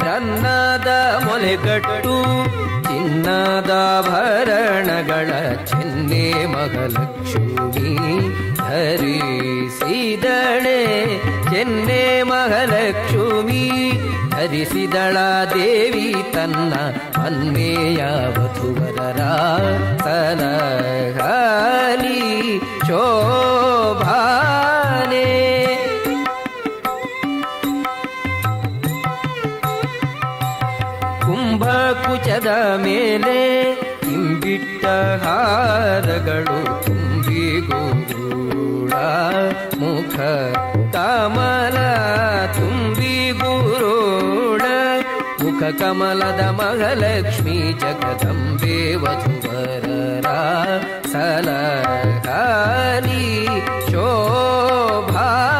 ಚನ್ನದ ಮೊಲೆಗಟ್ಟು ಚಿನ್ನದಾಭರಣಗಳ ಚೆನ್ನೆ ಮಹಾಲಕ್ಷ್ಮಿ ಧರಿಸಿದಳೆ. ಚೆನ್ನೆ ಮಹಾಲಕ್ಷ್ಮಿ ಧರಿಸಿದಳ ದೇವಿ ತನ್ನ ಅನ್ಮೇಯ ವಧುವರರ ಸಲಹಲಿ ಶೋಭಾನೆ. ಕುಂಭಕುಚದ ಮೇಲೆ ಇಂಬಿಟ್ಟ ಹಾರಗಳು ತುಂಬಿಗೂಡ ಮುಖ ಕಮಲ ತುಂಬಿಗೂಡ ಮುಖ ಕಮಲದ ಮಹಾಲಕ್ಷ್ಮಿ ಜಗದಂಬೆ ವಧುವರರ ಸಲಹಲಿ ಶೋಭಾ